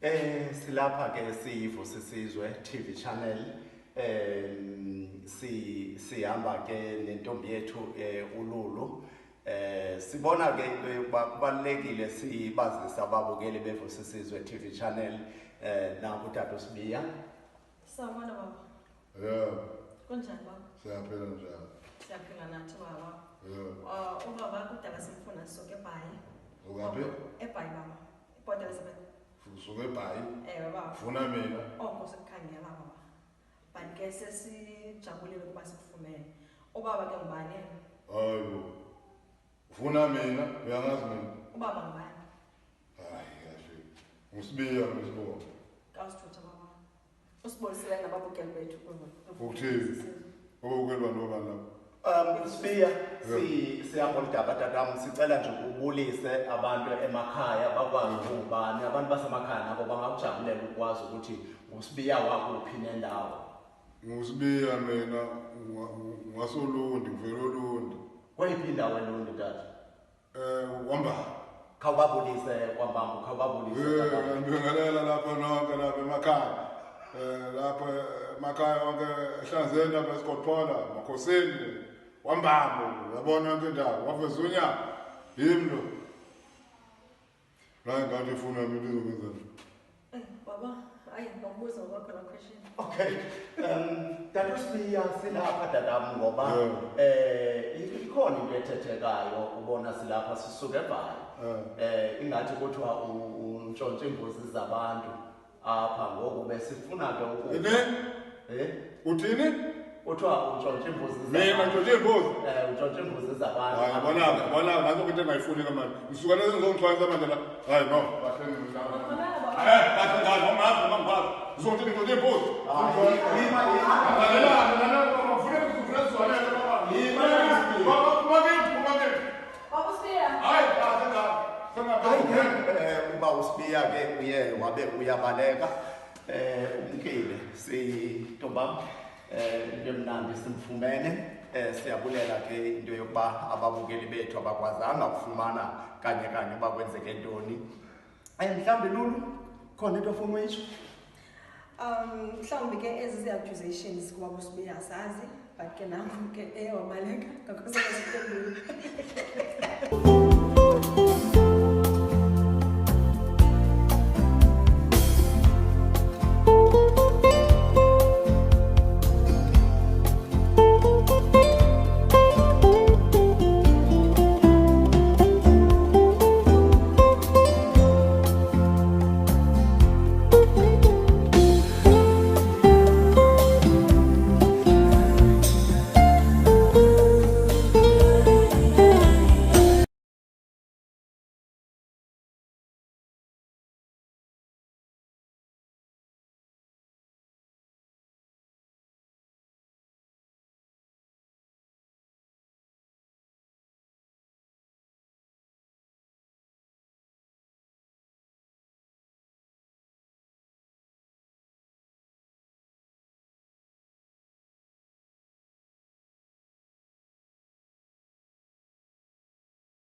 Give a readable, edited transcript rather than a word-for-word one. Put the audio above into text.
Silapha ke siyivusisizwe TV channel sihamba ke nentombi yethu uLulu sibona ke kubalekile sibazisa ababukeli bevusisizwe TV channel nanku Tata Sibiya. Sawubona baba. Yeah. Kunjani baba? Siyaphila njani? Siyaphila nathi baba. Yeah. Ubaba kudala simfuna soke eBhayi. Ukaphi? eBhayi baba. Ibhoda Elizabeth. Usuke eBhayi. Baba. Funa mina. Oko sikukhangela baba. But ke sesijabulile kuba sikufumene. Ubaba ke ngubani? Hayibo. Ufuna mina, uyangazi mina. Ubaba ngubani? Hayi kahle. Usibiya ngisibona. Kawusithutha baba. Usibonisele nababukeli bethu Ukuthini? Obukelwa noba lapho. Sibiya siyabona tatam sicela nje ubulise abantu emakhaya bakwazi ukubani abantu basemakaya nabo bangakujabulela ukwazi ukuthi uSibiya wakuphi nendawo. Ngusibiya mina ngasoLundi ngivela eLundi. Kweyiphi indawo eLundi tata? Wamba. Khawubabulise kwambamba khawubabulise abantu. Ngibingelela lapha nonke lapha emakhaya. Lapha emakhaya wonke eHlanzeni lapha eSkotphola, Makhosini, Wambambo, yabona yonke indawo, wavezunya yimlo. La ngathi ufuna mina izokwenza. Baba, hayi ngokubuza kwakho la question. Okay. Tata Sibiya silapha tatam ngoba ikhona into ethethekayo ubona silapha sisuke eBhayi. Ingathi kuthiwa untshontshe imbuzi zabantu apha ngoku besifuna ke Uthini? Kuthiwa untshontshe imbuzi zabantu. Mina ntshontshe imbuzi. Untshontshe imbuzi zabantu. Hayi bona nanso into engayifuni kamanje. Ngisuka lezi ngizongixwayisa manje la. Hayi no, kahle ngizama. Kahle ngamazi mangibhazi. Uzothi ntshontshe imbuzi. Uba uSibiya ke uye wabe uyabaleka umkile sintombam into emnandi simfumene siyabulela ke into yokuba ababukeli bethu abakwazanga ukufumana kanye bakwenzeke ntoni mhlawumbe Lulu khona into ofuna uyitsho. Mhlawumbe ke ezi accusations kuba uSibiya asazi but ke nangu ke eyawabaleka ngakho sesiphendula.